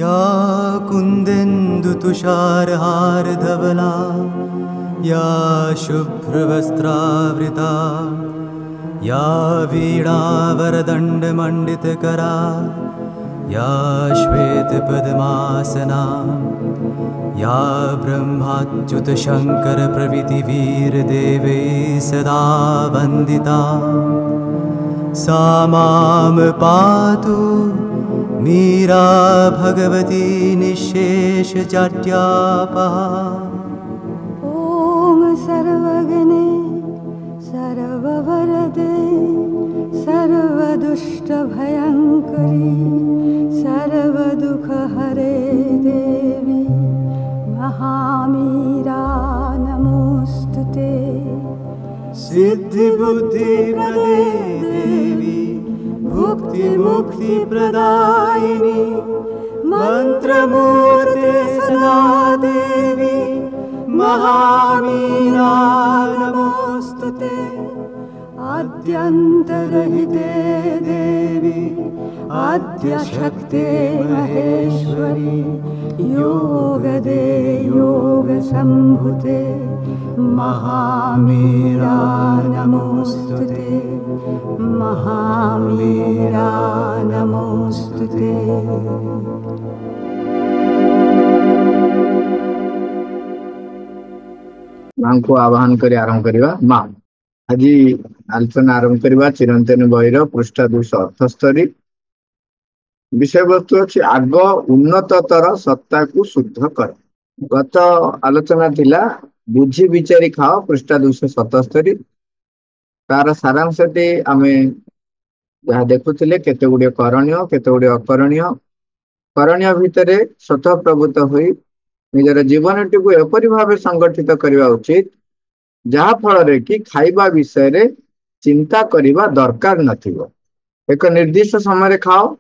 या कुन्देन्दुतुषारहारधवला या शुभ्रवस्त्रावृता या वीणावरदण्डमण्डितकरा या श्वेतपद्मासना या ब्रह्माच्युतशङ्करप्रभृतिवीरदेवैः सदा वन्दिता सा मां पातु मीरा भगवती निःशेषजाड्यापहा। ॐ सर्वगणे सर्ववरदे सर्वदुष्टभयङ्करी सर्वदुःखहरे देवी महामीरा नमोऽस्तुते। सिद्धिबुद्धिप्रदे देवी भुक्तिमुक्तिप्रदायिनी मन्त्रमूर्ते सदा देवी महामीरा नमोऽस्तुते। आद्यन्तरहिते देवी आद्यशक्ते महेश्वरी योगदे योगसम्भुते महामीरा नमोऽस्तुते महामीरा नमोऽस्तुते। मां को आह्वान कर आरंभ करवा। मां आज आलोचना आरंभ करवा चिरंतन बहिर पृष्ठ 278 विषय वस्तु अच्छी आग उन्नततर सत्ता को शुद्ध कर। गत आलोचना थिला बुझी विचारी खाओ पृष्ठ 277 तार सारांश आम जहाँ देखुले केते गुड़े करणीय केते गुड़े अकरणीय करणीय भितर स्वतः प्रभुत हुई निजर जीवन टी को एपरी भाव संगठित करने उचित जहा फल कि खाइबा विषय रे चिंता करने दरकार नथिबो। एक निर्दिष्ट समय खाओ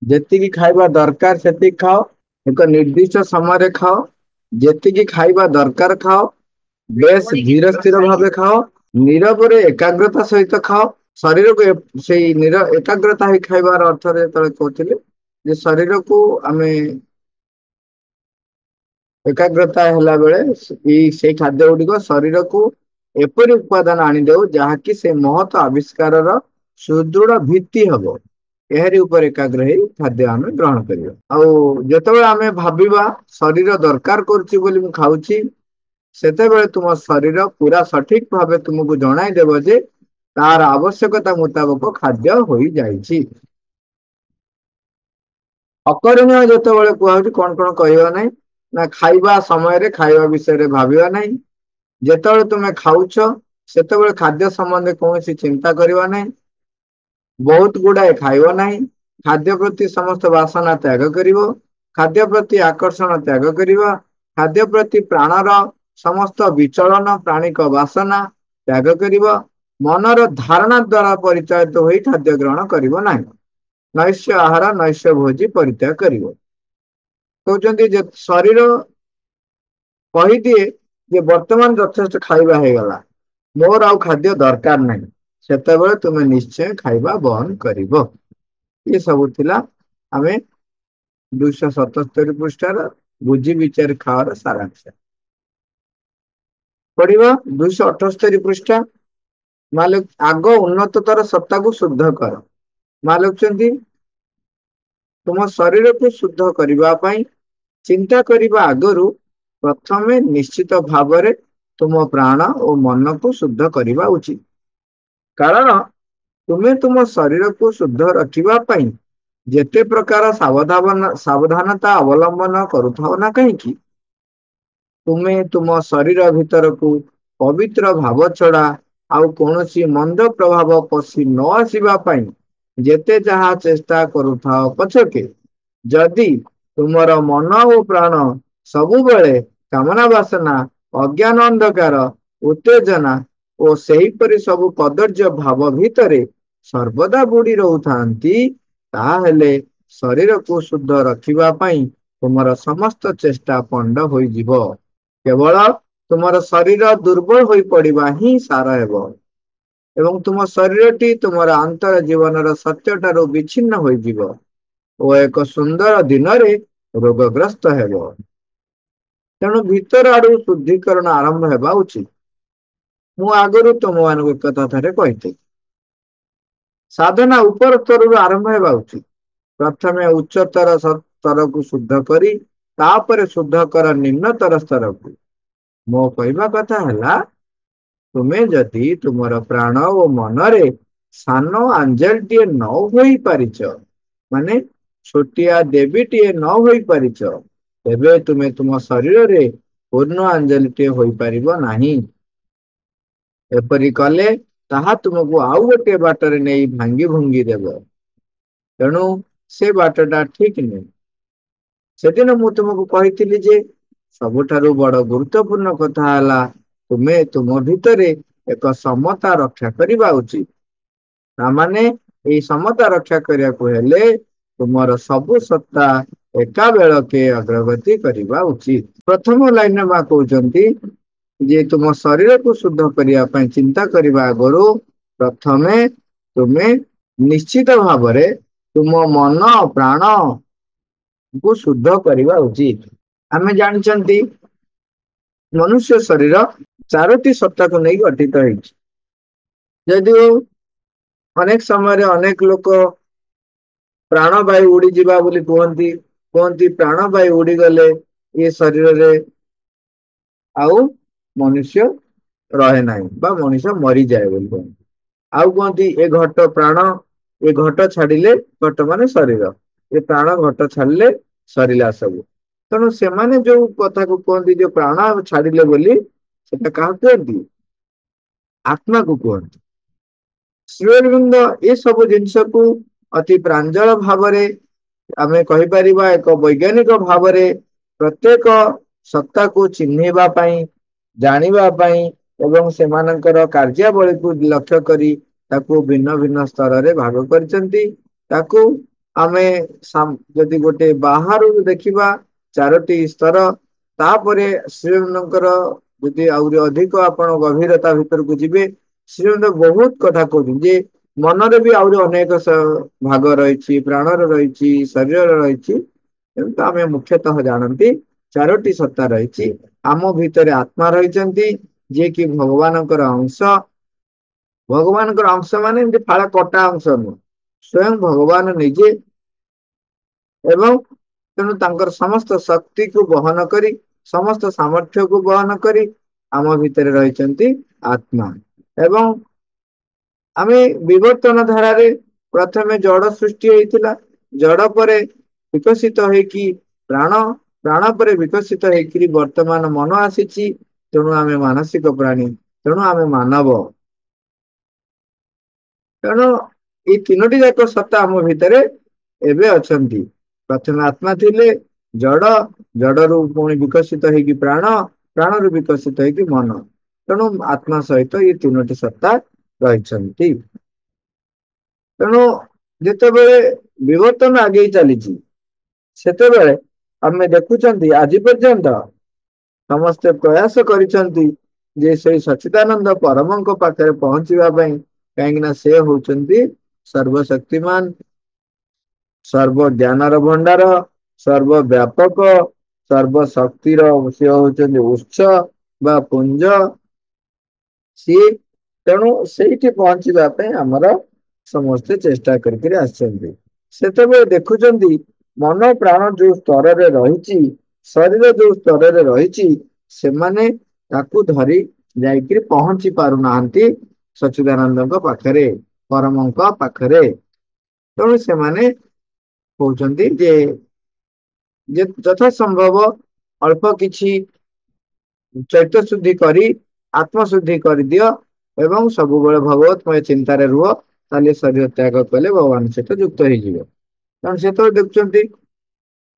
जेतिकी खाइबा दरकार सेति खाओ एक निर्दिष्ट समय खाओ जेतिकी खाइबा दरकार खाओ बेस धीर स्थिर भाव खाओ नीरव एकाग्रता सहित खाओ शरीर को से एकाग्रता ही खाइबार अर्थ कहते शरीर को आम एकाग्रता है बेले से खाद्य गुड़िक शरीर को एपरी उपादान आनीदेव जहाँकि से महत आविष्कार सुदृढ़ भित्ति हम एहरी उपर एकाग्र ही खाद्य आम ग्रहण करियो। आउ आम भाविबा शरीर दरकार करुछि बोली मु खाउछि सेते बेले तुम शरीर पूरा सठिक भावे तुमको जणाई देव जे तार आवश्यकता मुताबक खाद्य हो जाइछि। अकरणीय जेतेबेले कहउछि कोन कोन कहबा नै ना खाइबा समय रे खाइबा विषय रे भाविबा नै जेतेबेले तुमे खाउछ सेतेबेले खाद्य संबंधी कोनोसी चिंता करिबा नै बहुत गुड़ाए खाइबा नै खाद्य प्रति समस्त वासना त्याग करिवो खाद्य प्रति आकर्षण त्याग करिवो खाद्य प्रति प्राणर समस्त विचलन प्राणिक वासना त्याग करिवो मनर धारणा द्वारा परिचालित होई खाद्य ग्रहण करिवो नै नैश्य आहार नैश्य भोजी परित्याग करिवो। कहते शरीर कही दिए जे वर्तमान यथेष्ट खाइबा हो गला मोर आउ खाद्य दरकार नहीं सेतेबेले तुमे निश्चय खाइबा बंद करिवो। ये सब थिला आमे 277 पृष्ठार बुझी विचार खावार सारांश पढ़िबा। 278 पृष्ठा मालिक आग उन्नततर सत्ता को शुद्ध कर। मालिक तुम शरीर को शुद्ध करने चिंता करने आगु प्रथमे निश्चित भाव तुम प्राण और मन को शुद्ध करने उचित कारण तुम्हें तुम शरीर को शुद्ध रखापी जेते प्रकार सावधानता अवलंबन करुथाओ ना कहीं तुम्हें तुम शरीर भीतर को पवित्र भाव छड़ा आउ कौनसी मंद प्रभाव पशि न आसवाई जेते जहा चेष्टा करुथाओ पछके जदि तुमर मन और प्राण सबुबले कामना वासना अज्ञान अंधकार उत्तेजना और सेहीपरि सबु कदर्य भाव भितरे सर्वदा बुड़ी रहउथांती ताहेले शरीर को शुद्ध रखिबा पई तुमर समस्त चेष्टा पंड होई जिवो। केवल तुमर शरीर दुर्बल होई पड़िबा ही सार हेबो एवं तुम शरीरटी तुमर अंतर जीवन सत्यटारू विच्छिन्न होई जिवो ओ एक सुंदर दिन रे ରୋଗଗ୍ରସ୍ତ ହେବ। ତେଣୁ ଭିତର ଆଡୁ ଶୁଦ୍ଧିକରଣ ଆରମ୍ଭ ହେବା ଉଚିତ। ମୁଁ ଆଗରୁ ତୁମମାନଙ୍କୁ ଏକଥା ଥରେ କହିଥିଲି। ସାଧନା ଉପର ସ୍ତରରୁ ଆରମ୍ଭ ହେବା ଉଚିତ। ପ୍ରଥମେ ଉଚ୍ଚତର ସ୍ତରକୁ ଶୁଦ୍ଧ କରି ତାପରେ ଶୁଦ୍ଧ କର ନିମ୍ନତର ସ୍ତରକୁ। ମୋ କହିବା କଥା ହେଲା, ତୁମେ ଯଦି ତୁମର ପ୍ରାଣ ଓ ମନରେ ସାନ ଆଞ୍ଜେଲଟିଏ ନ ହୋଇପାରିଛ, ମାନେ ଛୋଟିଆ ଦେବୀଟିଏ ନ ହୋଇପାରିଛ, ତେବେ ତୁମେ ତୁମ ଶରୀରରେ ପୂର୍ଣ୍ଣ ଆଞ୍ଜେଲଟିଏ ହୋଇପାରିବ ନାହିଁ। ଏପରି କଲେ ତାହା ତୁମକୁ ଆଉ ଗୋଟିଏ ବାଟରେ ନେଇ ଭାଙ୍ଗି ଭୁଙ୍ଗି ଦେବ। ତେଣୁ ସେ ବାଟଟା ଠିକ ନୁହେଁ। ସେଦିନ ମୁଁ ତୁମକୁ କହିଥିଲି ଯେ ସବୁଠାରୁ ବଡ ଗୁରୁତ୍ୱପୂର୍ଣ୍ଣ କଥା ହେଲା ତୁମେ ତୁମ ଭିତରେ ଏକ ସମତା ରକ୍ଷା କରିବା ଉଚିତ। ତାମାନେ ଏହି ସମତା ରକ୍ଷା କରିବାକୁ ହେଲେ ତୁମର ସବୁ ସତ୍ତା ଏକାବେଳକେ ଅଗ୍ରଗତି କରିବା ଉଚିତ। ପ୍ରଥମ ଲାଇନରେ ମା କହୁଛନ୍ତି ଯେ ତୁମ ଶରୀରକୁ ଶୁଦ୍ଧ କରିବା ପାଇଁ ଚିନ୍ତା କରିବା ଆଗରୁ ପ୍ରଥମେ ତୁମେ ନିଶ୍ଚିତ ଭାବରେ ତୁମ ମନ ପ୍ରାଣ କୁ ଶୁଦ୍ଧ କରିବା ଉଚିତ। ଆମେ ଜାଣିଛନ୍ତି ମନୁଷ୍ୟ ଶରୀର 4ଟି ସତ୍ତାକୁ ନେଇ ଗଠିତ ହେଇଛି। ଯଦିଓ ଅନେକ ସମୟରେ ଅନେକ ଲୋକ ପ୍ରାଣବାୟୁ ଉଡିଯିବା ବୋଲି କୁହନ୍ତି ପ୍ରାଣବାୟୁ ଉଡିଗଲେ ଏ ଶରୀରରେ ଆଉ ମନୁଷ୍ୟ ରହେ ନାହିଁ ବା ମଣିଷ ମରିଯାଏ ବୋଲି କୁହନ୍ତି। ଆଉ କୁହନ୍ତି ଏ ଘଟ ପ୍ରାଣ, ଏ ଘଟ ଛାଡିଲେ, ଘଟ ମାନେ ଶରୀର, ଏ ପ୍ରାଣ ଘଟ ଛାଡିଲେ ସରିଲା ସବୁ। ତେଣୁ ସେମାନେ ଯୋଉ କଥାକୁ କୁହନ୍ତି ଯେ ପ୍ରାଣ ଛାଡିଲେ ବୋଲି, ସେଟା କାହାକୁ କୁହନ୍ତି? ଆତ୍ମାକୁ କୁହନ୍ତି। ଶ୍ରୀ ଅରବିନ୍ଦ ଏସବୁ ଜିନିଷକୁ ଅତି ପ୍ରାଞ୍ଜଳ ଭାବରେ ଆମେ କହିପାରିବା ଏକ ବୈଜ୍ଞାନିକ ଭାବରେ ପ୍ରତ୍ୟେକ ସତ୍ତାକୁ ଚିହ୍ନିବା ପାଇଁ, ଜାଣିବା ପାଇଁ ଏବଂ ସେମାନଙ୍କର କାର୍ଯ୍ୟାବଳୀକୁ ଲକ୍ଷ୍ୟ କରି ତାକୁ ଭିନ୍ନ ଭିନ୍ନ ସ୍ତରରେ ଭାଗ କରିଛନ୍ତି। ତାକୁ ଆମେ ଯଦି ଗୋଟେ ବାହାରୁ ଦେଖିବା 4ଟି ସ୍ତର, ତାପରେ ଶ୍ରୀଅରବିନ୍ଦଙ୍କର ଯଦି ଆହୁରି ଅଧିକ ଆପଣ ଗଭୀରତା ଭିତରକୁ ଯିବେ, ଶ୍ରୀଅରବିନ୍ଦ ବହୁତ କଥା କହୁଛନ୍ତି ଯେ ମନରେ ବି ଆହୁରି ଅନେକ ଭାଗ ରହିଛି, ପ୍ରାଣର ରହିଛି, ଶରୀରର ରହିଛି। କିନ୍ତୁ ଆମେ ମୁଖ୍ୟତଃ ଜାଣନ୍ତି 4ଟି ସତ୍ତା ରହିଛି। ଆମ ଭିତରେ ଆତ୍ମା ରହିଛନ୍ତି, ଯିଏକି ଭଗବାନଙ୍କର ଅଂଶ। ଭଗବାନଙ୍କର ଅଂଶ ମାନେ ଏମିତି ଫାଳ କଟା ଅଂଶ ନୁହଁ, ସ୍ୱୟଂ ଭଗବାନ ନିଜେ। ଏବଂ ତେଣୁ ତାଙ୍କର ସମସ୍ତ ଶକ୍ତିକୁ ବହନ କରି, ସମସ୍ତ ସାମର୍ଥ୍ୟକୁ ବହନ କରି ଆମ ଭିତରେ ରହିଛନ୍ତି ଆତ୍ମା। ଏବଂ ଆମେ ବିବର୍ତ୍ତନ ଧାରାରେ ପ୍ରଥମେ ଜଡ ସୃଷ୍ଟି ହେଇଥିଲା, ଜଡ ପରେ ବିକଶିତ ହେଇକି ପ୍ରାଣ, ପ୍ରାଣ ପରେ ବିକଶିତ ହେଇକିରି ବର୍ତ୍ତମାନ ମନ ଆସିଛି। ତେଣୁ ଆମେ ମାନସିକ ପ୍ରାଣୀ, ତେଣୁ ଆମେ ମାନବ। ତେଣୁ ଏଇ 3ଟି ଯାକ ସତ୍ତା ଆମ ଭିତରେ ଏବେ ଅଛନ୍ତି। ପ୍ରଥମେ ଆତ୍ମା ଥିଲେ, ଜଡ, ଜଡରୁ ପୁଣି ବିକଶିତ ହେଇକି ପ୍ରାଣ, ପ୍ରାଣରୁ ବିକଶିତ ହେଇକି ମନ। ତେଣୁ ଆତ୍ମା ସହିତ ଏ 3ଟି ସତ୍ତା ରହିଛନ୍ତି। ତେଣୁ ଯେତେବେଳେ ବିବର୍ତ୍ତନ ଆଗେଇ ଚାଲିଛି, ସେତେବେଳେ ଆମେ ଦେଖୁଛନ୍ତି ଆଜି ପର୍ଯ୍ୟନ୍ତ ସମସ୍ତେ ପ୍ରୟାସ କରିଛନ୍ତି ଯେ ସେଇ ସଚ୍ଚିଦାନନ୍ଦ ପରମଙ୍କ ପାଖରେ ପହଞ୍ଚିବା ପାଇଁ। କାହିଁକି ନା ସେ ହଉଛନ୍ତି ସର୍ବଶକ୍ତିମାନ, ସର୍ବ ଜ୍ଞାନର ଭଣ୍ଡାର, ସର୍ବବ୍ୟାପକ, ସର୍ବଶକ୍ତିର ସେ ହଉଛନ୍ତି ଉତ୍ସ ବା ପୁଞ୍ଜ ସିଏ। ତେଣୁ ସେଇଠି ପହଞ୍ଚିବା ପାଇଁ ଆମର ସମସ୍ତେ ଚେଷ୍ଟା କରିକିରି ଆସିଛନ୍ତି। ସେତେବେଳେ ଦେଖୁଛନ୍ତି ମନ ପ୍ରାଣ ଯୋଉ ସ୍ତରରେ ରହିଛି, ଶରୀର ଯୋଉ ସ୍ତରରେ ରହିଛି, ସେମାନେ ତାକୁ ଧରି ଯାଇକିରି ପହଞ୍ଚି ପାରୁନାହାନ୍ତି ସଚ୍ଚିଦାନନ୍ଦଙ୍କ ପାଖରେ, ପରମଙ୍କ ପାଖରେ। ତେଣୁ ସେମାନେ କହୁଛନ୍ତି ଯେ ଯଥା ସମ୍ଭବ ଅଳ୍ପ କିଛି ଚୈତ୍ୟ ଶୁଦ୍ଧି କରି ଆତ୍ମଶୁଦ୍ଧି କରିଦିଅ ଏବଂ ସବୁବେଳେ ଭଗବତମୟ ଚିନ୍ତାରେ ରୁହ, ତାହେଲେ ଶରୀର ତ୍ୟାଗ କଲେ ଭଗବାନ ସହିତ ଯୁକ୍ତ ହେଇଯିବ। କାରଣ ସେତେବେଳେ ଦେଖୁଛନ୍ତି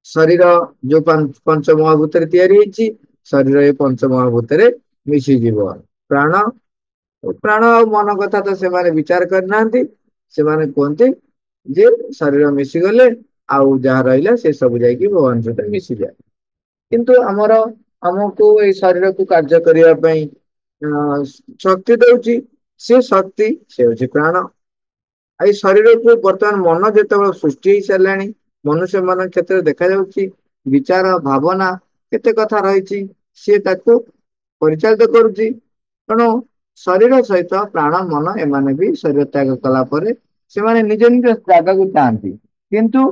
ଶରୀର ଯୋଉ ପଞ୍ଚମହାଭୂତରେ ତିଆରି ହେଇଛି, ଶରୀର ଏ ପଞ୍ଚମହାଭୂତରେ ମିଶିଯିବ। ପ୍ରାଣ ଆଉ ମନ କଥା ତ ସେମାନେ ବିଚାର କରିନାହାନ୍ତି। ସେମାନେ କୁହନ୍ତି ଯେ ଶରୀର ମିଶିଗଲେ ଆଉ ଯାହା ରହିଲା ସେ ସବୁ ଯାଇକି ଭଗବାନ ସହିତ ମିଶିଯାଏ। କିନ୍ତୁ ଆମକୁ ଏଇ ଶରୀରକୁ କାର୍ଯ୍ୟ କରିବା ପାଇଁ ଶକ୍ତି ଦଉଛି, ସେ ଶକ୍ତି ସେ ହଉଛି ପ୍ରାଣ। ଆଉ ଏଇ ଶରୀରକୁ ବର୍ତ୍ତମାନ ମନ ଯେତେବେଳେ ସୃଷ୍ଟି ହେଇ ସାରିଲାଣି, ମନୁଷ୍ୟ ମାନଙ୍କ କ୍ଷେତ୍ରରେ ଦେଖାଯାଉଛି ବିଚାର ଭାବନା କେତେ କଥା ରହିଛି ସିଏ ତାକୁ ପରିଚାଳିତ କରୁଛି। ତେଣୁ ଶରୀର ସହିତ ପ୍ରାଣ ମନ ଏମାନେ ବି ଶରୀର ତ୍ୟାଗ କଲା ପରେ ସେମାନେ ନିଜ ନିଜ ଜାଗାକୁ ଯାଆନ୍ତି, କିନ୍ତୁ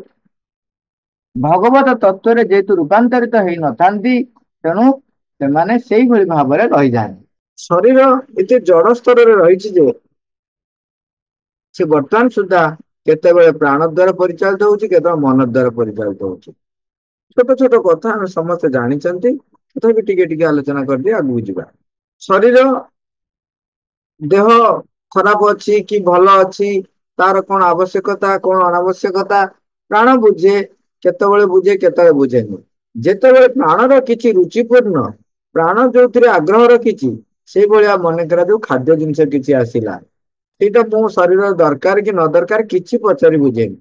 ଭଗବତ ତତ୍ଵରେ ଯେହେତୁ ରୂପାନ୍ତରିତ ହେଇନଥାନ୍ତି ତେଣୁ ସେମାନେ ସେଇଭଳି ଭାବରେ ରହିଯାଆନ୍ତି। ଶରୀର ଏତେ ଜଡ଼ ସ୍ତରରେ ରହିଛି ଯେ ସେ ବର୍ତ୍ତମାନ ସୁଦ୍ଧା କେତେବେଳେ ପ୍ରାଣ ଦ୍ୱାରା ପରିଚାଳିତ ହଉଛି, କେତେବେଳେ ମନ ଦ୍ୱାରା ପରିଚାଳିତ ହଉଛି। ଛୋଟ ଛୋଟ କଥା ଆମେ ସମସ୍ତେ ଜାଣିଛନ୍ତି, ତଥାପି ଟିକେ ଟିକେ ଆଲୋଚନା କରିଦେଇ ଆଗକୁ ଯିବା। ଶରୀର ଦେହ ଖରାପ ଅଛି କି ଭଲ ଅଛି, ତାର କଣ ଆବଶ୍ୟକତା କଣ ଅନାବଶ୍ୟକତା ପ୍ରାଣ ବୁଝେ, କେତେବେଳେ ବୁଝେ କେତେବେଳେ ବୁଝେନି। ଯେତେବେଳେ ପ୍ରାଣର କିଛି ରୁଚିପୂର୍ଣ୍ଣ, ପ୍ରାଣ ଯୋଉଥିରେ ଆଗ୍ରହ ରଖିଛି ସେଇଭଳିଆ ମନେ କରାଯାଉ ଖାଦ୍ୟ ଜିନିଷ କିଛି ଆସିଲା, ସେଇଟା ମୋ ଶରୀର ଦରକାର କି ନ ଦରକାର କିଛି ପଚାରି ବୁଝେନି,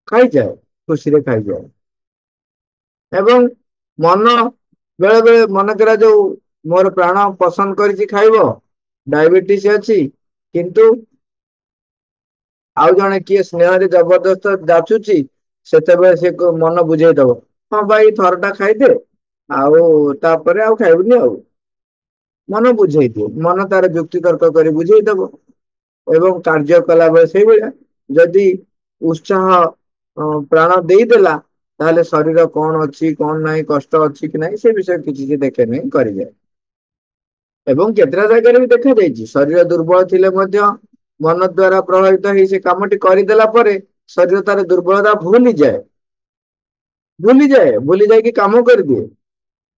ଖାଇଯାଏ, ଖୁସିରେ ଖାଇଯାଏ। ଏବଂ ମନ ବେଳେ ବେଳେ ମନେ କରାଯାଉ ମୋର ପ୍ରାଣ ପସନ୍ଦ କରିଛି ଖାଇବ, ଡାଇବେଟିସ ଅଛି, କିନ୍ତୁ ଆଉ ଜଣେ କିଏ ସ୍ନେହରେ ଜବରଦସ୍ତ ଯାଚୁଛି, ସେତେବେଳେ ସେ ମନ ବୁଝେଇ ଦବ, ହଁ ଭାଇ ଥରଟା ଖାଇଦେ ଆଉ ତାପରେ ଆଉ ଖାଇବୁନି ଆଉ। ମନ ବୁଝେଇ ଦିଏ, ମନ ତାର ଯୁକ୍ତି ତର୍କ କରି ବୁଝେଇଦବ। ଏବଂ କାର୍ଯ୍ୟ କଲା ବେଳେ ସେଇଭଳିଆ ଯଦି ଉତ୍ସାହ ପ୍ରାଣ ଦେଇଦେଲା ତାହେଲେ ଶରୀର କଣ ଅଛି କଣ ନାହିଁ, କଷ୍ଟ ଅଛି କି ନାହିଁ ସେ ବିଷୟରେ କିଛି ସେ ଦେଖେ ନାହିଁ, କରିଯାଏ। ଏବଂ କେତେଟା ଜାଗାରେ ବି ଦେଖାଯାଇଛି ଶରୀର ଦୁର୍ବଳ ଥିଲେ ମଧ୍ୟ ମନ ଦ୍ଵାରା ପ୍ରଭାବିତ ହେଇ ସେ କାମଟି କରିଦେଲା ପରେ ଶରୀର ତାର ଦୁର୍ବଳତା ଭୁଲି ଯାଇକି କାମ କରିଦିଏ।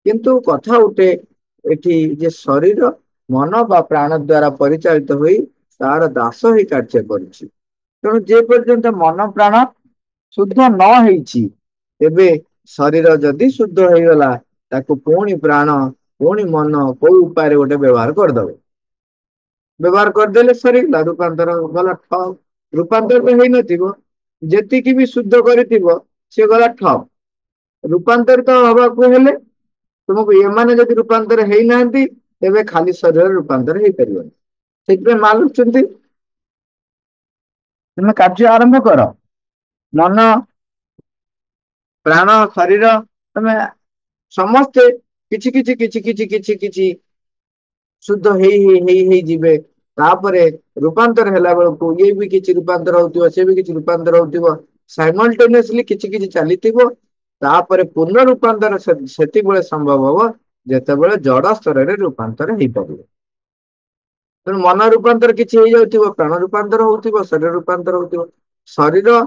କିନ୍ତୁ କଥା ଉଠେ ଏଠି ଯେ ଶରୀର ମନ ବା ପ୍ରାଣ ଦ୍ଵାରା ପରିଚାଳିତ ହୋଇ ତାର ଦାସ ହେଇ କାର୍ଯ୍ୟ କରୁଛି। ତେଣୁ ଯେ ପର୍ଯ୍ୟନ୍ତ ମନ ପ୍ରାଣ ଶୁଦ୍ଧ ନ ହେଇଛି, ତେବେ ଶରୀର ଯଦି ଶୁଦ୍ଧ ହେଇଗଲା ତାକୁ ପୁଣି ପ୍ରାଣ ପୁଣି ମନ କୋଉ ଉପାୟରେ ଗୋଟେ ବ୍ୟବହାର କରିଦବ। ବ୍ୟବହାର କରିଦେଲେ ସରିଲା, ରୂପାନ୍ତର ଗଲା ଠପ। ରୂପାନ୍ତର ହେଇନଥିବ, ଯେତିକି ବି ଶୁଦ୍ଧ କରିଥିବ ସେ ଗଲା ଠପ। ରୂପାନ୍ତରିତ ହବାକୁ ହେଲେ ତୁମକୁ ଏମାନେ ଯଦି ରୂପାନ୍ତର ହେଇନାହାନ୍ତି, ତେବେ ଖାଲି ଶରୀରରେ ରୂପାନ୍ତର ହେଇପାରିବନି। ସେଥିପାଇଁ ମାନୁଛନ୍ତି ତୁମେ କାର୍ଯ୍ୟ ଆରମ୍ଭ କର, ମନ ପ୍ରାଣ ଶରୀର ତମେ ସମସ୍ତେ କିଛି ଶୁଦ୍ଧ ହେଇଯିବେ। ତାପରେ ରୂପାନ୍ତର ହେଲା ବେଳକୁ ଇଏ ବି କିଛି ରୂପାନ୍ତର ହଉଥିବ, ସେ ବି କିଛି ରୂପାନ୍ତର ହଉଥିବ, ସାଇମଲଟେନିୟସଲି କିଛି କିଛି ଚାଲିଥିବ। ତାପରେ ପୂର୍ଣ୍ଣ ରୂପାନ୍ତର ସେତିକିବେଳେ ସମ୍ଭବ ହବ ଯେତେବେଳେ ଜଡ ସ୍ତରରେ ରୂପାନ୍ତର ହେଇପାରିବ। ତେଣୁ ମନ ରୂପାନ୍ତର କିଛି ହେଇଯାଉଥିବ, ପ୍ରାଣ ରୂପାନ୍ତର ହଉଥିବ, ଶରୀର ରୂପାନ୍ତର ହଉଥିବ। ଶରୀର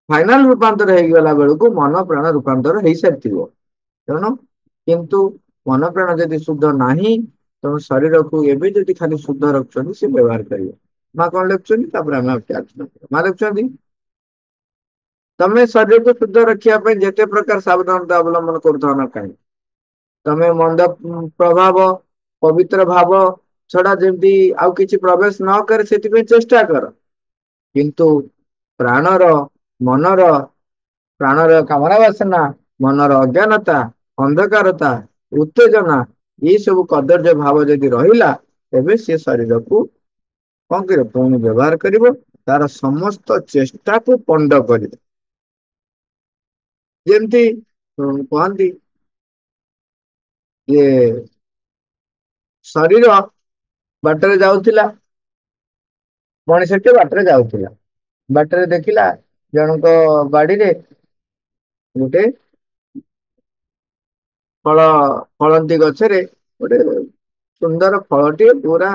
ଫାଇନାଲ ରୂପାନ୍ତର ହେଇଗଲା ବେଳକୁ ମନ ପ୍ରାଣ ରୂପାନ୍ତର ହେଇସାରିଥିବ। ତେଣୁ କିନ୍ତୁ ମନ ପ୍ରାଣ ଯଦି ଶୁଦ୍ଧ ନାହିଁ, ତେଣୁ ଶରୀରକୁ ଏବେ ଯଦି ଖାଲି ଶୁଦ୍ଧ ରଖୁଛନ୍ତି ସେ ବ୍ୟବହାର କରିବେ। ମା କଣ ଲେଖୁଛନ୍ତି ତାପରେ ଆମେ ମା ଲେଖୁଛନ୍ତି ତମେ ଶରୀରକୁ ଶୁଦ୍ଧ ରଖିବା ପାଇଁ ଯେତେ ପ୍ରକାର ସାବଧାନତା ଅବଲମ୍ବନ କରୁଥାଅ ନା କାହିଁକି, ତମେ ମନ୍ଦ ପ୍ରଭାବ ପବିତ୍ର ଭାବ ଛଡା ଯେମିତି ଆଉ କିଛି ପ୍ରବେଶ ନ କରେ ସେଥିପାଇଁ ଚେଷ୍ଟା କର। କିନ୍ତୁ ପ୍ରାଣର ମନର ପ୍ରାଣର କାମନା ବାସନା, ମନର ଅଜ୍ଞାନତା, ଅନ୍ଧକାରତା, ଉତ୍ତେଜନା ଏଇ ସବୁ କଦର୍ଯ୍ୟ ଭାବ ଯଦି ରହିଲା, ତେବେ ସେ ଶରୀରକୁ କଣ କରିବ ପୁଣି ବ୍ୟବହାର କରିବ, ତାର ସମସ୍ତ ଚେଷ୍ଟାକୁ ପଣ୍ଡ କରିବ। ଯେମିତି କହନ୍ତି ଯେ ଶରୀର ବାଟରେ ଯାଉଥିଲା, ମଣିଷଟି ବାଟରେ ଯାଉଥିଲା, ବାଟରେ ଦେଖିଲା ଜଣଙ୍କ ବାଡିରେ ଗୋଟେ ଫଳନ୍ତି ଗଛରେ ଗୋଟେ ସୁନ୍ଦର ଫଳଟିଏ ପୁରା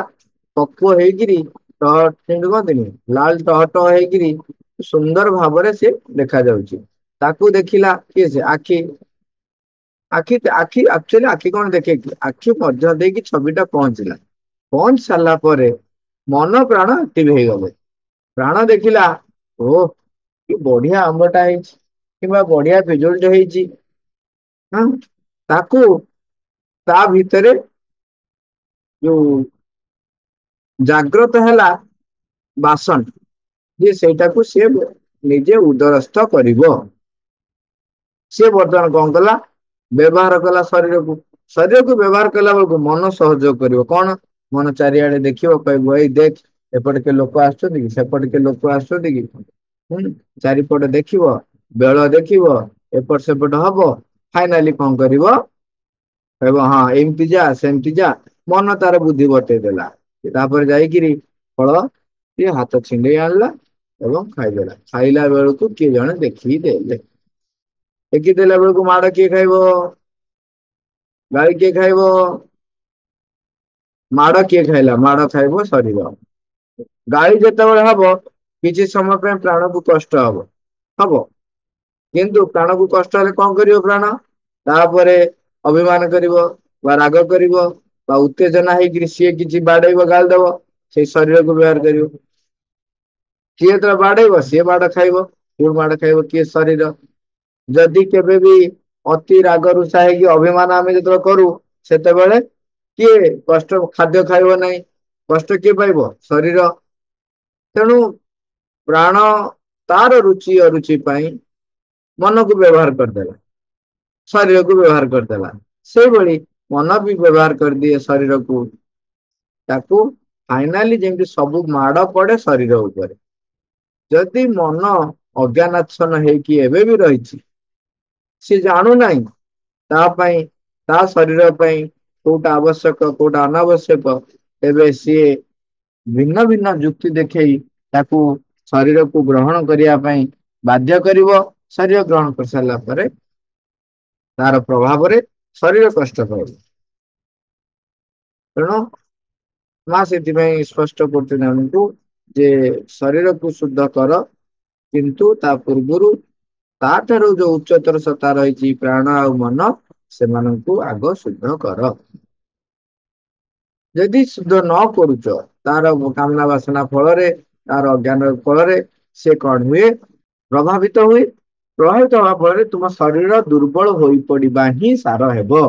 ପକ୍ୱ ହେଇକିରି କହନ୍ତିନି ଲାଲ ଟହ ଟହ ହେଇକିରି ସୁନ୍ଦର ଭାବରେ ସେ ଦେଖା ଯାଉଛି। ତାକୁ ଦେଖିଲା କିଏ ସେ ଆଖି ଆକ୍ଚୁଆଲି ଆଖି କଣ ଦେଖେ କି, ଆଖି ମଧ୍ୟ ଦେଇକି ଛବିଟା ପହଞ୍ଚିଲା। ପହଞ୍ଚି ସାରିଲା ପରେ ମନ ପ୍ରାଣ ଆକ୍ଟିଭ ହେଇଗଲେ। ପ୍ରାଣ ଦେଖିଲା ଓ କି ବଢିଆ ଆମ୍ବଟା ହେଇଛି କିମ୍ବା ବଢିଆ ପିଜୁଳିଟେ ହେଇଛି। ହଁ ତାକୁ ତା ଭିତରେ ଯୋଉ ଜାଗ୍ରତ ହେଲା ବାସନ ଯେ ସେଇଟାକୁ ସିଏ ନିଜେ ଉଦରସ୍ଥ କରିବ। ସିଏ ବର୍ତ୍ତମାନ କଣ କଲା, ବ୍ୟବହାର କଲା ଶରୀରକୁ। ଶରୀରକୁ ବ୍ୟବହାର କଲା ବେଳକୁ ମନ ସହଯୋଗ କରିବ କଣ, ମନ ଚାରିଆଡେ ଦେଖିବ, କହିବ ଏଇ ଦେଖ ଏପଟେ କିଏ ଲୋକ ଆସୁଛନ୍ତି କି, ସେପଟେ କିଏ ଲୋକ ଆସୁଛନ୍ତି କି, ଚାରିପଟେ ଦେଖିବ, ବେଳ ଦେଖିବ, ଏପଟ ସେପଟ ହବ, ଫାଇନାଲି କଣ କରିବ, କହିବ ହଁ ଏମିତି ଯା ସେମିତି ଯା, ମନ ତାର ବୁଦ୍ଧି ବତେଇ ଦେଲା। ତାପରେ ଯାଇକିରି ଫଳ ସିଏ ହାତ ଛିଣ୍ଡେଇ ଆଣିଲା ଏବଂ ଖାଇଦେଲା। ଖାଇଲା ବେଳକୁ କିଏ ଜଣେ ଦେଖିକି ଦେଲେ। ଦେଖିଦେଲା ବେଳକୁ ମାଡ କିଏ ଖାଇବ? ଗାଳି କିଏ ଖାଇବ? ମାଡ କିଏ ଖାଇଲା? ମାଡ ଖାଇବ ଶରୀର। ଗାଳି ଯେତେବେଳେ ହବ କିଛି ସମୟ ପାଇଁ ପ୍ରାଣକୁ କଷ୍ଟ ହବ, ହବ। କିନ୍ତୁ ପ୍ରାଣକୁ କଷ୍ଟ ହେଲେ କଣ କରିବ ପ୍ରାଣ? ତାପରେ ଅଭିମାନ କରିବ ବା ରାଗ କରିବ ବା ଉତ୍ତେଜନା ହେଇକିରି ସିଏ କିଛି ବାଡେଇବ ଗାଳି ଦବ, ସେଇ ଶରୀରକୁ ବ୍ୟବହାର କରିବ। କିଏ ଯେତେବେଳେ ବାଡେଇବ ସିଏ ମାଡ ଖାଇବ, ପୁଣି ମାଡ ଖାଇବ କିଏ? ଶରୀର। ଯଦି କେବେ ବି ଅତି ରାଗ ରୁଷା ହେଇକି ଅଭିମାନ ଆମେ ଯେତେବେଳେ କରୁ, ସେତେବେଳେ କିଏ କଷ୍ଟ ଖାଦ୍ୟ ଖାଇବ ନାହିଁ, କଷ୍ଟ କିଏ ପାଇବ? ଶରୀର। ତେଣୁ ପ୍ରାଣ ତାର ରୁଚି ଅରୁଚି ପାଇଁ ମନକୁ ବ୍ୟବହାର କରିଦେଲା, ଶରୀରକୁ ବ୍ୟବହାର କରିଦେଲା। ସେଇଭଳି ମନ ବି ବ୍ୟବହାର କରିଦିଏ ଶରୀରକୁ। ତାକୁ ଫାଇନାଲି ଯେମିତି ସବୁ ମାଡ ପଡେ ଶରୀର ଉପରେ। ଯଦି ମନ ଅଜ୍ଞାନାଚ୍ଛନ୍ନ ହେଇକି ଏବେ ବି ରହିଛି, ସେ ଜାଣୁନାହିଁ ତା ପାଇଁ, ତା ଶରୀର ପାଇଁ କୋଉଟା ଆବଶ୍ୟକ କୋଉଟା ଅନାବଶ୍ୟକ, ତେବେ ସିଏ ଭିନ୍ନ ଭିନ୍ନ ଯୁକ୍ତି ଦେଖେଇ ତାକୁ ଶରୀରକୁ ଗ୍ରହଣ କରିବା ପାଇଁ ବାଧ୍ୟ କରିବ। ଶରୀର ଗ୍ରହଣ କରିସାରିଲା ପରେ ତାର ପ୍ରଭାବରେ ଶରୀର କଷ୍ଟ ପାଇବ। ତେଣୁ ମା ସେଥିପାଇଁ ସ୍ପଷ୍ଟ କରୁଛନ୍ତି ଆମକୁ ଯେ ଶରୀରକୁ ଶୁଦ୍ଧ କର, କିନ୍ତୁ ତା ପୂର୍ବରୁ ତାଠାରୁ ଯୋଉ ଉଚ୍ଚତର ସତ୍ତା ରହିଛି ପ୍ରାଣ ଆଉ ମନ, ସେମାନଙ୍କୁ ଆଗ ଶୁଦ୍ଧ କର। ଯଦି ଶୁଦ୍ଧ ନ କରୁଛ, ତାର କାମନା ବାସନା ଫଳରେ, ତାର ଅଜ୍ଞାନ ଫଳରେ ସେ କଣ ହୁଏ? ପ୍ରଭାବିତ ହୁଏ। ପ୍ରଭାବିତ ହବା ଫଳରେ ତୁମ ଶରୀର ଦୁର୍ବଳ ହୋଇ ପଡିବା ହିଁ ସାର ହେବ।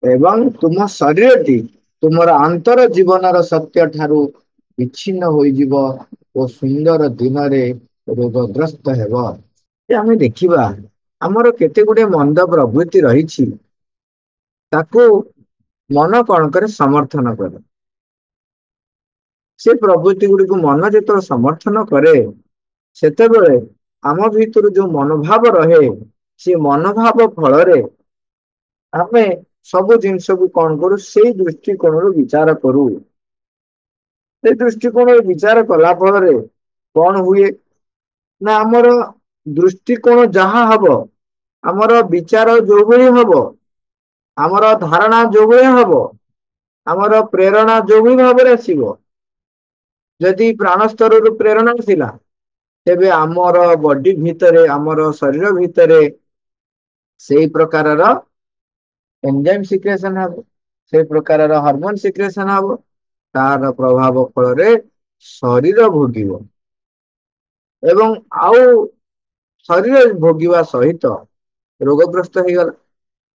ଏବଂ ତୁମ ଶରୀରଟି ତୁମର ଅନ୍ତର ଜୀବନର ସତ୍ୟ ଠାରୁ ବିଚ୍ଛିନ୍ନ ହୋଇଯିବ ଓ ସୁନ୍ଦର ଦିନରେ ରୋଗଗ୍ରସ୍ତ ହେବ। ଆମେ ଦେଖିବା ଆମର କେତେ ଗୁଡେ ମନ୍ଦ ପ୍ରବୃତ୍ତି ରହିଛି, ତାକୁ ମନ କଣ କରେ? ସମର୍ଥନ କରେ। ସେ ପ୍ରବୃତ୍ତି ଗୁଡିକୁ ମନ ଯେତେବେଳେ ସମର୍ଥନ କରେ, ସେତେବେଳେ ଆମ ଭିତରୁ ଯୋଉ ମନୋଭାବ ରହେ, ସେ ମନୋଭାବ ଫଳରେ ଆମେ ସବୁ ଜିନିଷକୁ କଣ କରୁ? ସେଇ ଦୃଷ୍ଟିକୋଣରୁ ବିଚାର କରୁ। ସେ ଦୃଷ୍ଟିକୋଣରେ ବିଚାର କଲା ଫଳରେ କଣ ହୁଏ? ନା ଆମର ଦୃଷ୍ଟିକୋଣ ଯାହା ହବ, ଆମର ବିଚାର ଯୋଉଭଳି ହବ, ଆମର ଧାରଣା ଯୋଉଭଳିଆ ହବ, ଆମର ପ୍ରେରଣା ଯୋଉଭଳି ଭାବରେ ଆସିବ, ଯଦି ପ୍ରାଣ ସ୍ତରରୁ ପ୍ରେରଣା ଥିଲା, ତେବେ ଆମର ବଡି ଭିତରେ, ଆମର ଶରୀର ଭିତରେ ସେଇ ପ୍ରକାରର ଏନଜାଇମ ସିକ୍ରେସନ ହବ, ସେଇ ପ୍ରକାରର ହରମୋନ ସିକ୍ରେସନ ହବ। ତାର ପ୍ରଭାବ ଫଳରେ ଶରୀର ଭୋଗିବ। ଏବଂ ଆଉ ଶରୀର ଭୋଗିବା ସହିତ ରୋଗଗ୍ରସ୍ତ ହେଇଗଲା।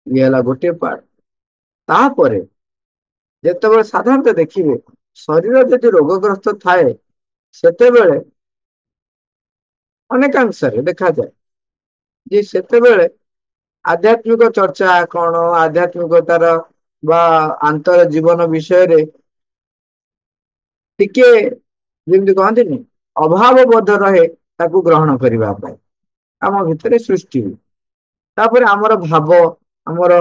ଇଏ ହେଲା ଗୋଟିଏ ପାର୍ଟ। ତାପରେ ଯେତେବେଳେ ସାଧାରଣତଃ ଦେଖିବେ, ଶରୀର ଯଦି ରୋଗଗ୍ରସ୍ତ ଥାଏ, ସେତେବେଳେ ଅନେକାଂଶରେ ଦେଖାଯାଏ ଯେ ସେତେବେଳେ ଆଧ୍ୟାତ୍ମିକ ଚର୍ଚ୍ଚା କଣ, ଆଧ୍ୟାତ୍ମିକତାର ବା ଆନ୍ତର ଜୀବନ ବିଷୟରେ ଟିକେ ଯେମିତି କହନ୍ତିନି, ଅଭାବ ବୋଧ ରହେ ତାକୁ ଗ୍ରହଣ କରିବା ପାଇଁ। ଆମ ଭିତରେ ସୃଷ୍ଟି ହୁଏ। ତାପରେ ଆମର ଭାବ, ଆମର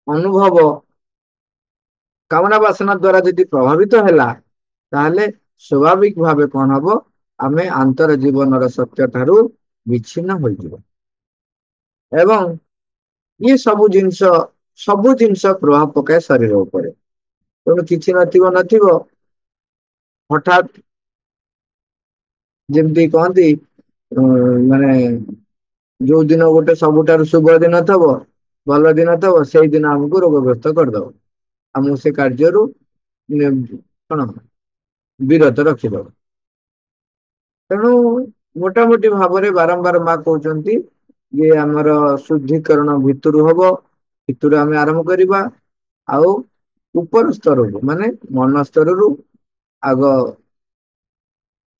ଅନୁଭବ କାମନା ବାସନା ଦ୍ଵାରା ଯଦି ପ୍ରଭାବିତ ହେଲା, ତାହେଲେ ସ୍ୱାଭାବିକ ଭାବେ କଣ ହବ? ଆମେ ଆନ୍ତର ଜୀବନର ସତ୍ୟ ଠାରୁ ବିଚ୍ଛିନ୍ନ ହୋଇଯିବ। ଏବଂ ଇଏ ସବୁ ଜିନିଷ ପ୍ରଭାବ ପକାଏ ଶରୀର ଉପରେ। ତେଣୁ କିଛି ନଥିବ ହଠାତ୍ ଯେମିତି କହନ୍ତି ମାନେ ଯୋଉ ଦିନ ଗୋଟେ ସବୁଠାରୁ ଶୁଭ ଦିନ ଥବ, ଭଲ ଦିନ ଥବ, ସେଇଦିନ ଆମକୁ ରୋଗଗ୍ରସ୍ତ କରିଦବ। ଆମକୁ ସେ କାର୍ଯ୍ୟରୁ କଣ ବିରତ ରଖିଦବ। ତେଣୁ ମୋଟାମୋଟି ଭାବରେ ବାରମ୍ବାର ମା କହୁଛନ୍ତି ଯେ ଆମର ଶୁଦ୍ଧିକରଣ ଭିତରୁ ହବ, ଭିତରୁ ଆମେ ଆରମ୍ଭ କରିବା। ଆଉ ଉପର ସ୍ତରରୁ ମାନେ ମନ ସ୍ତରରୁ ଆଗ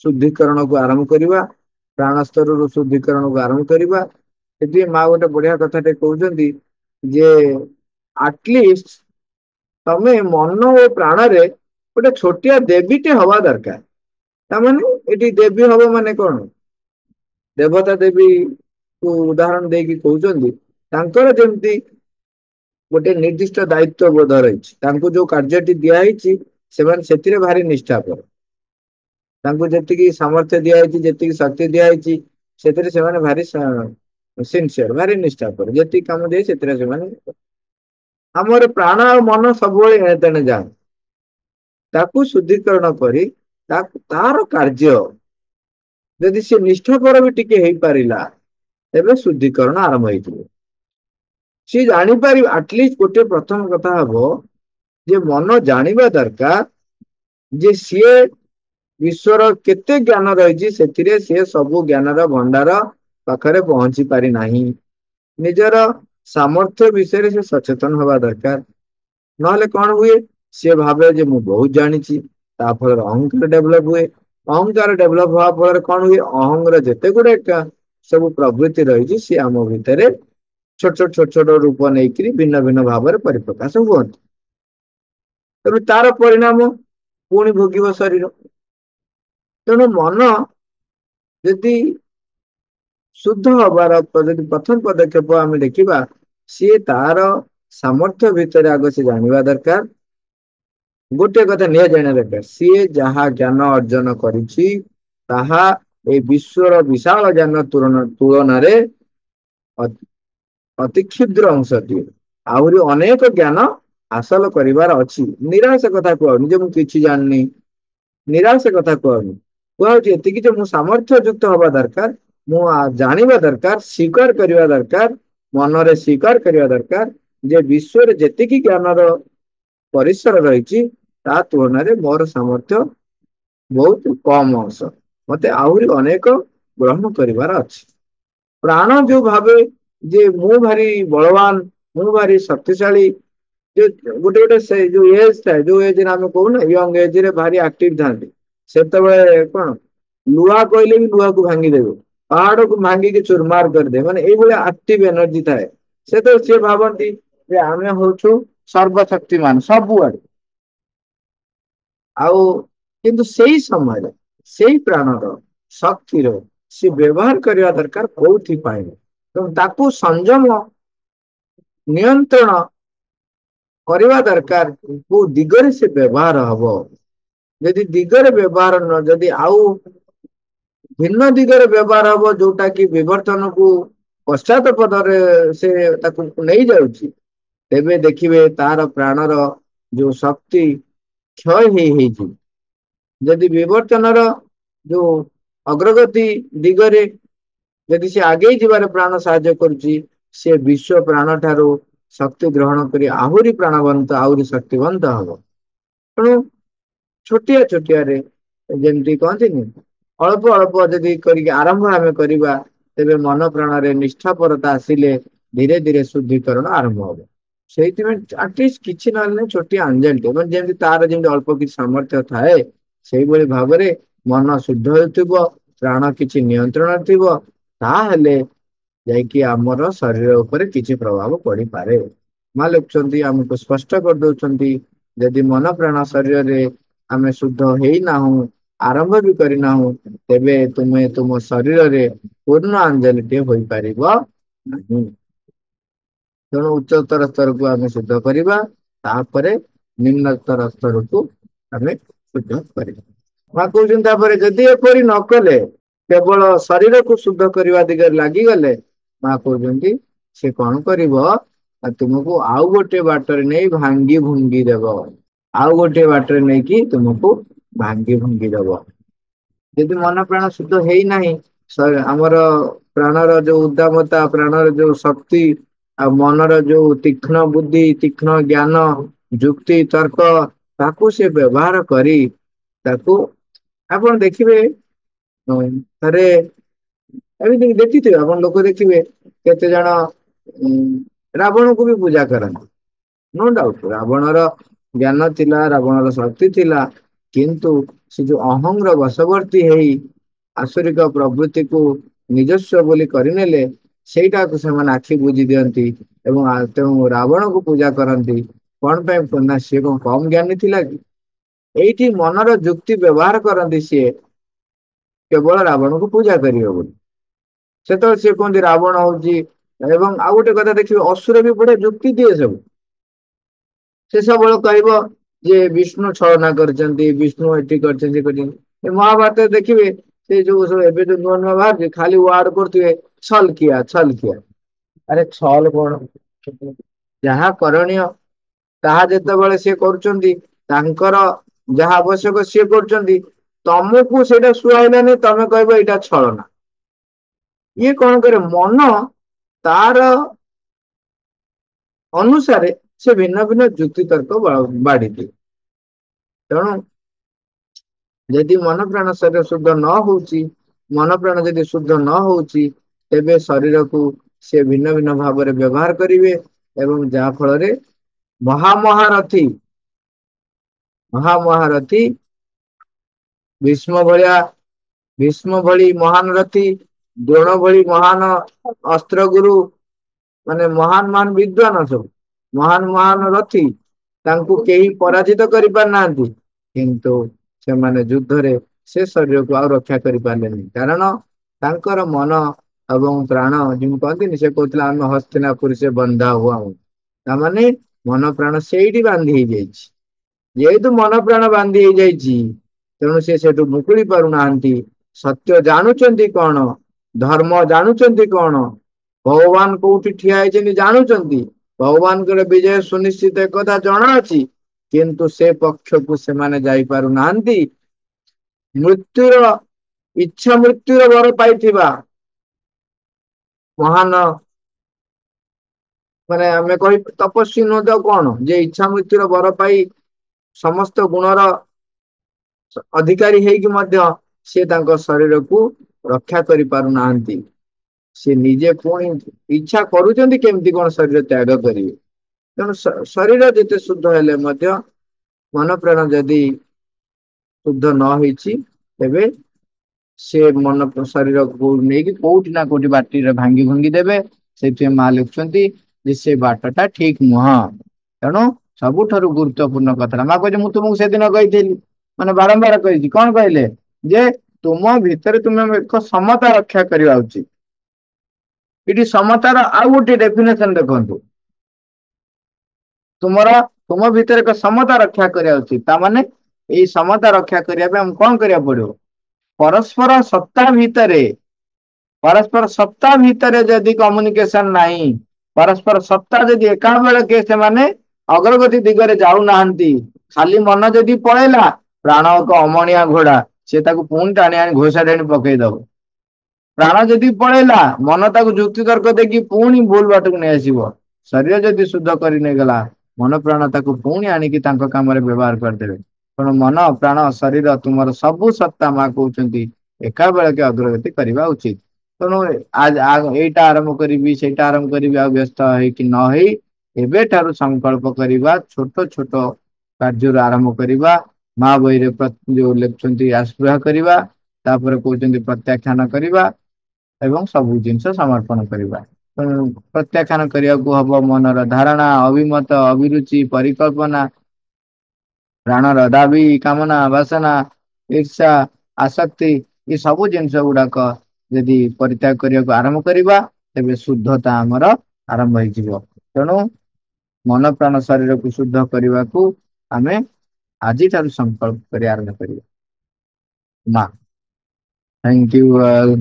ଶୁଦ୍ଧିକରଣକୁ ଆରମ୍ଭ କରିବା, ପ୍ରାଣ ସ୍ତରରୁ ଶୁଦ୍ଧିକରଣକୁ ଆରମ୍ଭ କରିବା। ସେଠି ମା ଗୋଟେ ବଢିଆ କଥାଟେ କହୁଛନ୍ତି ଯେ ଆଟଲିଷ୍ଟ ତମେ ମନ ଓ ପ୍ରାଣରେ ଗୋଟେ ଛୋଟିଆ ଦେବୀଟେ ହବା ଦରକାର। ତାମାନେ ଏଠି ଦେବୀ ହବ ମାନେ କଣ? ଦେବତା ଦେବୀ କୁ ଉଦାହରଣ ଦେଇକି କହୁଛନ୍ତି, ତାଙ୍କର ଯେମିତି ଗୋଟେ ନିର୍ଦ୍ଦିଷ୍ଟ ଦାୟିତ୍ୱ ବୋଧ ରହିଛି, ତାଙ୍କୁ ଯୋଉ କାର୍ଯ୍ୟଟି ଦିଆହେଇଛି ସେମାନେ ସେଥିରେ ଭାରି ନିଷ୍ଠାପର। ତାଙ୍କୁ ଯେତିକି ସାମର୍ଥ୍ୟ ଦିଆହେଇଛି, ଯେତିକି ଶକ୍ତି ଦିଆହେଇଛି, ସେଥିରେ ସେମାନେ ଭାରି ସିନସିୟର, ଭାରି ନିଷ୍ଠାପର। ଯେତିକି କାମ ଦିଏ ସେଥିରେ ସେମାନେ, ଆମର ପ୍ରାଣ ଆଉ ମନ ସବୁବେଳେ ଏଣେ ତେଣେ ଯାଏ। ତାକୁ ଶୁଦ୍ଧିକରଣ କରି ତାର କାର୍ଯ୍ୟ ଯଦି ସେ ନିଷ୍ଠାପର ବି ଟିକେ ହେଇପାରିଲା, ତେବେ ଶୁଦ୍ଧିକରଣ ଆରମ୍ଭ ହେଇଯିବ। ସିଏ ଜାଣିପାରିବ, ଆଟଲିଷ୍ଟ ଗୋଟେ ପ୍ରଥମ କଥା ହବ ଯେ ମନ ଜାଣିବା ଦରକାର ଯେ ସିଏ ବିଶ୍ୱର କେତେ ଜ୍ଞାନ ରହିଛି, ସେଥିରେ ସିଏ ସବୁ ଜ୍ଞାନର ଭଣ୍ଡାର ପାଖରେ ପହଞ୍ଚି ପାରିନାହିଁ। ନିଜର ସାମର୍ଥ୍ୟ ବିଷୟରେ ସେ ସଚେତନ ହବା ଦରକାର। ନହେଲେ କଣ ହୁଏ, ସିଏ ଭାବେ ଯେ ମୁଁ ବହୁତ ଜାଣିଛି, ତା ଫଳରେ ଅହଙ୍କାର ଡେଭଲପ ହୁଏ। ଅହଙ୍କାର ଡେଭଲପ ହବା ଫଳରେ କଣ ହୁଏ, ଅହଙ୍ଗର ଯେତେ ଗୁଡେ ସବୁ ପ୍ରବୃତ୍ତି ରହିଛି ସିଏ ଆମ ଭିତରେ ଛୋଟ ଛୋଟ ରୂପ ନେଇକରି ଭିନ୍ନ ଭିନ୍ନ ଭାବରେ ପରିପ୍ରକାଶ ହୁଅନ୍ତି। ତେଣୁ ତାର ପରିଣାମ ପୁଣି ଭୋଗିବ ଶରୀର। ତେଣୁ ମନ ଯଦି ଶୁଦ୍ଧ ହବାର ଯଦି ପ୍ରଥମ ପଦକ୍ଷେପ ଆମେ ଦେଖିବା, ସିଏ ତାର ସାମର୍ଥ୍ୟ ଭିତରେ ଆଗ ସେ ଜାଣିବା ଦରକାର। ଗୋଟେ କଥା ନିହାତି ଜାଣିବା ଦରକାର, ସିଏ ଯାହା ଜ୍ଞାନ ଅର୍ଜନ କରିଛି ତାହା এই ବିଶ୍ୱର ବିଶାଳ ଜ୍ଞାନ ତୁଳନାରେ ଅତି କ୍ଷୁଦ୍ର ଅଂଶଟିଏ। ଆହୁରି ଅନେକ ଜ୍ଞାନ ହାସଲ କରିବାର ଅଛି। ନିରାଶ କଥା କୁହନି ଯେ ମୁଁ କିଛି ଜାଣିନି, ନିରାଶ କଥା କୁହନି। କୁହାଯାଉଛି ଏତିକି ଯେ ମୁଁ ସାମର୍ଥ୍ୟ ଯୁକ୍ତ ହବା ଦରକାର, ମୁଁ ଜାଣିବା ଦରକାର, ସ୍ୱୀକାର କରିବା ଦରକାର, ମନରେ ସ୍ୱୀକାର କରିବା ଦରକାର ଯେ ବିଶ୍ୱରେ ଯେତିକି ଜ୍ଞାନର ପରିସର ରହିଛି ତା ତୁଳନାରେ ମୋର ସାମର୍ଥ୍ୟ ବହୁତ କମ ଅଂଶ, ମତେ ଆହୁରି ଅନେକ ଗ୍ରହଣ କରିବାର ଅଛି। ପ୍ରାଣ ଯୋଉ ଭାବେ ଯେ ମୁଁ ଭାରି ବଳବାନ, ମୁଁ ଭାରି ଶକ୍ତିଶାଳୀ, ଗୋଟେ ଗୋଟେ ସେ ଯୋଉ ଏଜ ଥାଏ, ଯୋଉ ଏଜରେ ଆମେ କହୁନା ୟଙ୍ଗ ଏଜ ରେ ଭାରି ଆକ୍ଟିଭ ଥାନ୍ତି, ସେତେବେଳେ କଣ ଲୁହା କହିଲେ ବି ଲୁହାକୁ ଭାଙ୍ଗିଦେବେ, ପାହାଡକୁ ଭାଙ୍ଗିକି ଚୁରମାର କରିଦେବେ, ମାନେ ଏଇଭଳିଆ ଆକ୍ଟିଭ ଏନର୍ଜି ଥାଏ। ସେତେବେଳେ ସିଏ ଭାବନ୍ତି ଯେ ଆମେ ହଉଛୁ ସର୍ବଶକ୍ତିମାନ ସବୁଆଡେ। ଆଉ କିନ୍ତୁ ସେଇ ସମୟରେ ସେଇ ପ୍ରାଣର ଶକ୍ତିର ସେ ବ୍ୟବହାର କରିବା ଦରକାର କୋଉଥିପାଇଁ, ଏବଂ ତାକୁ ସଂଯମ ନିୟନ୍ତ୍ରଣ କରିବା ଦରକାର କୋଉ ଦିଗରେ ସେ ବ୍ୟବହାର ହବ। ଯଦି ଦିଗରେ ବ୍ୟବହାର ଯଦି ଆଉ ଭିନ୍ନ ଦିଗରେ ବ୍ୟବହାର ହବ, ଯୋଉଟା କି ବିବର୍ତ୍ତନକୁ ପଶ୍ଚାତ ପଦରେ ସେ ତାକୁ ନେଇଯାଉଛି, ତେବେ ଦେଖିବେ ତାର ପ୍ରାଣର ଯୋଉ ଶକ୍ତି କ୍ଷୟ ହେଇଯିବ। ଯଦି ବିବର୍ତ୍ତନର ଯୋଉ ଅଗ୍ରଗତି ଦିଗରେ ଯଦି ସେ ଆଗେଇ ଯିବାରେ ପ୍ରାଣ ସାହାଯ୍ୟ କରୁଛି, ସେ ବିଶ୍ୱ ପ୍ରାଣ ଠାରୁ ଶକ୍ତି ଗ୍ରହଣ କରି ଆହୁରି ପ୍ରାଣବନ୍ତ, ଆହୁରି ଶକ୍ତିବନ୍ତ ହବ। ତେଣୁ ଛୋଟିଆ ଛୋଟିଆରେ ଯେମିତି କହନ୍ତିନି, ଅଳ୍ପ ଅଳ୍ପ ଯଦି କରିକି ଆରମ୍ଭ ଆମେ କରିବା, ତେବେ ମନ ପ୍ରାଣରେ ନିଷ୍ଠାପରତା ଆସିଲେ ଧୀରେ ଧୀରେ ଶୁଦ୍ଧିକରଣ ଆରମ୍ଭ ହବ। ସେଇଥିପାଇଁ ଆଟଲିଷ୍ଟ କିଛି ନହେଲେ ଛୋଟିଆ ଆଞ୍ଜେଲଟେ, ମାନେ ଯେମିତି ତାର ଯେମିତି ଅଳ୍ପ କିଛି ସାମର୍ଥ୍ୟ ଥାଏ, ସେଇଭଳି ଭାବରେ ମନ ଶୁଦ୍ଧ ହେଉଥିବ, ପ୍ରାଣ କିଛି ନିୟନ୍ତ୍ରଣ ଥିବ, ତାହେଲେ ଯାଇକି ଆମର ଶରୀର ଉପରେ କିଛି ପ୍ରଭାବ ପଡିପାରେ। ମା ଲେଖୁଛନ୍ତି, ଆମକୁ ସ୍ପଷ୍ଟ କରିଦଉଛନ୍ତି, ଯଦି ମନ ପ୍ରାଣ ଶରୀରରେ ଆମେ ଶୁଦ୍ଧ ହେଇନାହୁଁ, ଆରମ୍ଭ ବି କରିନାହୁଁ, ତେବେ ତୁମେ ତୁମ ଶରୀରରେ ପୂର୍ଣ୍ଣ ଆଞ୍ଜଲିଟିଏ ହୋଇପାରିବ ନାହିଁ। ତେଣୁ ଉଚ୍ଚତର ସ୍ତରକୁ ଆମେ ଶୁଦ୍ଧ କରିବା, ତାପରେ ନିମ୍ନତର ସ୍ତରକୁ ଆମେ ଶୁଦ୍ଧ କରିବା। ମା କହୁଛନ୍ତି ତାପରେ ଯଦି ଏପରି ନ କଲେ, କେବଳ ଶରୀରକୁ ଶୁଦ୍ଧ କରିବା ଦିଗରେ ଲାଗିଗଲେ, ମା କହୁଛନ୍ତି ସେ କଣ କରିବ, ତୁମକୁ ଆଉ ଗୋଟେ ବାଟରେ ନେଇ ଭାଙ୍ଗି ଭୁଙ୍ଗି ଦେବ, ଆଉ ଗୋଟେ ବାଟରେ ନେଇକି ତୁମକୁ ଭାଙ୍ଗି ଭୁଙ୍ଗି ଦବ। ଯଦି ମନ ପ୍ରାଣ ଶୁଦ୍ଧ ହେଇନାହିଁ, ଆମର ପ୍ରାଣର ଯୋଉ ଉଦ୍ଦାମତା, ପ୍ରାଣର ଯୋଉ ଶକ୍ତି, ଆଉ ମନର ଯୋଉ ତୀକ୍ଷ୍ଣ ବୁଦ୍ଧି, ତୀକ୍ଷ୍ଣ ଜ୍ଞାନ, ଯୁକ୍ତି ତର୍କ, ତାକୁ ସେ ବ୍ୟବହାର କରି ତାକୁ ଆପଣ ଦେଖିବେ ଥରେ ଏମିତି ଦେଖିଥିବେ, ଆପଣ ଲୋକ ଦେଖିବେ କେତେ ଜଣ ରାବଣକୁ ବି ପୂଜା କରନ୍ତି। ନୋ ଡାଉଟ ରାବଣର ଜ୍ଞାନ ଥିଲା, ରାବଣର ଶକ୍ତି ଥିଲା, କିନ୍ତୁ ସେ ଯୋଉ ଅହଂର ବଶବର୍ତ୍ତୀ ହେଇ ଆସୁରିକ ପ୍ରବୃତ୍ତିକୁ ନିଜସ୍ୱ ବୋଲି କରିନେଲେ, ସେଇଟାକୁ ସେମାନେ ଆଖି ବୁଜି ଦିଅନ୍ତି ଏବଂ ତେଣୁ ରାବଣକୁ ପୂଜା କରନ୍ତି। କଣ ପାଇଁ ନା ସିଏ କଣ କମ ଜ୍ଞାନୀ ଥିଲା କି? ଏଇଠି ମନର ଯୁକ୍ତି ବ୍ୟବହାର କରନ୍ତି ସିଏ କେବଳ ରାବଣକୁ ପୂଜା କରିବ ବୋଲି। ସେତେବେଳେ ସିଏ କୁହନ୍ତି ରାବଣ ହଉଛି ଏବଂ ଆଉ ଗୋଟେ କଥା ଦେଖିବେ, ଅସୁର ବି ବଢିଆ ଯୁକ୍ତି ଦିଏ ସବୁ। ସେ ସବୁବେଳେ କହିବ ଯେ ବିଷ୍ଣୁ ଛଳନା କରିଛନ୍ତି, ବିଷ୍ଣୁ ଏଠି କରିଛନ୍ତି, କରିଛନ୍ତି। ଏ ମହାଭାରତରେ ଦେଖିବେ ସେ ଯୋଉ ସବୁ ଏବେ ଯୋଉ ନୂଆ ନୂଆ ବାହାରୁଛି ଖାଲି ୱାର୍ଡ କରୁଥିବେ ଛଲ କିଆ ଛଲ କିଆ। ଆରେ ଛଲ କଣ? ଯାହା କରଣୀୟ ତାହା ଯେତେବେଳେ ସିଏ କରୁଛନ୍ତି, ତାଙ୍କର ଯାହା ଆବଶ୍ୟକ ସିଏ କରୁଛନ୍ତି, ତମକୁ ସେଇଟା ସୁହାଇଲାନି, ତମେ କହିବ ଏଇଟା ଛଳନା। ଇଏ କଣ କରେ, ମନ ତାର ଅନୁସାରେ ସେ ଭିନ୍ନ ଭିନ୍ନ ଯୁକ୍ତି ତର୍କ ବାଢି ଦିଏ। ତେଣୁ ଯଦି ମନ ପ୍ରାଣ ଶରୀର ଶୁଦ୍ଧ ନ ହଉଛି, ମନ ପ୍ରାଣ ଯଦି ଶୁଦ୍ଧ ନ ହଉଛି, ତେବେ ଶରୀରକୁ ସେ ଭିନ୍ନ ଭିନ୍ନ ଭାବରେ ବ୍ୟବହାର କରିବେ ଏବଂ ଯାହା ଫଳରେ ମହାମହାରଥୀ ମହାମହାରଥୀ ଭୀଷ୍ମ ଭଳି ମହାନ ରଥୀ, ଦ୍ରୋଣ ଭଳି ମହାନ ଅସ୍ତ୍ରଗୁରୁ, ମାନେ ମହାନ ମହାନ ବିଦ୍ୱାନ ସବୁ, ମହାନ ମହାନ ରଥୀ, ତାଙ୍କୁ କେହି ପରାଜିତ କରିପାରିନାହାନ୍ତି। କିନ୍ତୁ ସେମାନେ ଯୁଦ୍ଧରେ ସେ ଶରୀରକୁ ଆଉ ରକ୍ଷା କରିପାରିଲେନି, କାରଣ ତାଙ୍କର ମନ ଏବଂ ପ୍ରାଣ ଯେମିତି କହନ୍ତିନି, ସେ କହୁଥିଲା ଆମେ ହସ୍ତିନାପୁର ସେ ବନ୍ଧା ହୁଆ ହଉ। ତାମାନେ ମନ ପ୍ରାଣ ସେଇଠି ବାନ୍ଧି ହେଇଯାଇଛି। ଯେହେତୁ ମନ ପ୍ରାଣ ବାନ୍ଧି ହେଇଯାଇଛି, ତେଣୁ ସେ ସେଠୁ ମୁକୁଳି ପାରୁନାହାନ୍ତି। ସତ୍ୟ ଜାଣୁଛନ୍ତି କଣ, ଧର୍ମ ଜାଣୁଛନ୍ତି କଣ, ଭଗବାନ କୋଉଠି ଠିଆ ହେଇଛନ୍ତି ଜାଣୁଛନ୍ତି, ଭଗବାନଙ୍କର ବିଜୟ ସୁନିଶ୍ଚିତ ଏକଥା ଜଣାଅଛି, କିନ୍ତୁ ସେ ପକ୍ଷକୁ ସେମାନେ ଯାଇପାରୁନାହାନ୍ତି। ମୃତ୍ୟୁର ଇଚ୍ଛା ମୃତ୍ୟୁର ବର ପାଇଥିବା ମହାନ, ମାନେ ଆମେ କହି ତପସ୍ୱୀ ନୁହଁ ତ କଣ, ଯେ ଇଚ୍ଛା ମୃତ୍ୟୁର ବର ପାଇ ସମସ୍ତ ଗୁଣର ଅଧିକାରୀ ହେଇକି ମଧ୍ୟ ସେ ତାଙ୍କ ଶରୀରକୁ ରକ୍ଷା କରିପାରୁନାହାନ୍ତି। ସେ ନିଜେ ପୁଣି ଇଚ୍ଛା କରୁଛନ୍ତି କେମିତି କଣ ଶରୀର ତ୍ୟାଗ କରିବେ। ତେଣୁ ଶରୀର ଯେତେ ଶୁଦ୍ଧ ହେଲେ ମଧ୍ୟ ମନ ପ୍ରାଣ ଯଦି ଶୁଦ୍ଧ ନ ହେଇଛି, ତେବେ ସେ ମନ ଶରୀରକୁ ନେଇକି କୋଉଠି ନା କୋଉଠି ବାଟିରେ ଭାଙ୍ଗି ଭୁଙ୍ଗି ଦେବେ। ସେଇଥିପାଇଁ ମା ଲେଖୁଛନ୍ତି ଯେ ସେ ବାଟଟା ଠିକ ନୁହଁ। ତେଣୁ ସବୁଠାରୁ ଗୁରୁତ୍ୱପୂର୍ଣ୍ଣ କଥାଟା ମା କହିଛି, ମୁଁ ତୁମକୁ ସେଦିନ କହିଥିଲି, ମାନେ ବାରମ୍ବାର କହିଛି, କଣ କହିଲେ, ଯେ ତୁମ ଭିତରେ ତୁମେ ଏକ ସମତା ରକ୍ଷା କରିବା ଉଚିତ। ଏଠି ସମତାର ଆଉ ଗୋଟେ ଡେଫିନେସନ ଦେଖନ୍ତୁ, ତୁମ ଭିତରେ ଏକ ସମତା ରକ୍ଷା କରିବା ଉଚିତ। ତାମାନେ ଏଇ ସମତା ରକ୍ଷା କରିବା ପାଇଁ ଆମକୁ କଣ କରିବାକୁ ପଡିବ, ପରସ୍ପର ସତ୍ତା ଭିତରେ ଯଦି କମ୍ୟୁନିକେସନ ନାହିଁ, ପରସ୍ପର ସତ୍ତା ଯଦି ଏକା ବେଳକେ ସେମାନେ ଅଗ୍ରଗତି ଦିଗରେ ଯାଉନାହାନ୍ତି, ଖାଲି ମନ ଯଦି ପଳେଇଲା, ପ୍ରାଣ ଏକ ଅମଣିଆ ଘୋଡା, ସେ ତାକୁ ପୁଣି ଟାଣି ଆଣି ଘୋଷାରି ଆଣି ପକେଇଦବ। ପ୍ରାଣ ଯଦି ପଳେଇଲା, ମନ ତାକୁ ଯୁକ୍ତି ତର୍କ ଦେଇକି ପୁଣି ଭୁଲ ବାଟକୁ ନେଇଆସିବ। ଶରୀର ଯଦି ଶୁଦ୍ଧ କରି ନେଇଗଲା, ମନ ପ୍ରାଣ ତାକୁ ପୁଣି ଆଣିକି ତାଙ୍କ କାମରେ ବ୍ୟବହାର କରିଦେବେ। ତେଣୁ ମନ ପ୍ରାଣ ଶରୀର ତୁମର ସବୁ ସତ୍ତା ମା କହୁଛନ୍ତି ଏକା ବେଳକେ ଅଗ୍ରଗତି କରିବା ଉଚିତ। ତେଣୁ ଏଇଟା ଆରମ୍ଭ କରିବି, ସେଇଟା ଆରମ୍ଭ କରିବି ଆଉ ବ୍ୟସ୍ତ ହେଇକି ନ ହେଇ ଏବେଠାରୁ ସଂକଳ୍ପ କରିବା, ଛୋଟ ଛୋଟ କାର୍ଯ୍ୟରୁ ଆରମ୍ଭ କରିବା। ମା ବହିରେ ଯୋଉ ଲେଖୁଛନ୍ତି ଆସ୍ପୃହା କରିବା, ତାପରେ କହୁଛନ୍ତି ପ୍ରତ୍ୟାଖ୍ୟାନ କରିବା ଏବଂ ସବୁ ଜିନିଷ ସମର୍ପଣ କରିବା। ପ୍ରତ୍ୟାଖ୍ୟାନ କରିବାକୁ ହବ ମନର ଧାରଣା, ଅଭିମତ, ଅଭିରୁଚି, ପରିକଳ୍ପନା, ପ୍ରାଣର ଦାବି, କାମନା, ବାସନା, ଈର୍ଷା, ଆସକ୍ତି, ଏ ସବୁ ଜିନିଷ ଗୁଡାକ ଯଦି ପରିତ୍ୟାଗ କରିବାକୁ ଆରମ୍ଭ କରିବା, ତେବେ ଶୁଦ୍ଧତା ଆମର ଆରମ୍ଭ ହେଇଯିବ। ତେଣୁ ମନ ପ୍ରାଣ ଶରୀରକୁ ଶୁଦ୍ଧ କରିବାକୁ ଆମେ ଆଜିଠାରୁ ସଂକଳ୍ପ କରି ଆରମ୍ଭ କରିବା। ମା, ଥ୍ୟାଙ୍କ ୟୁ ଅଲ୍।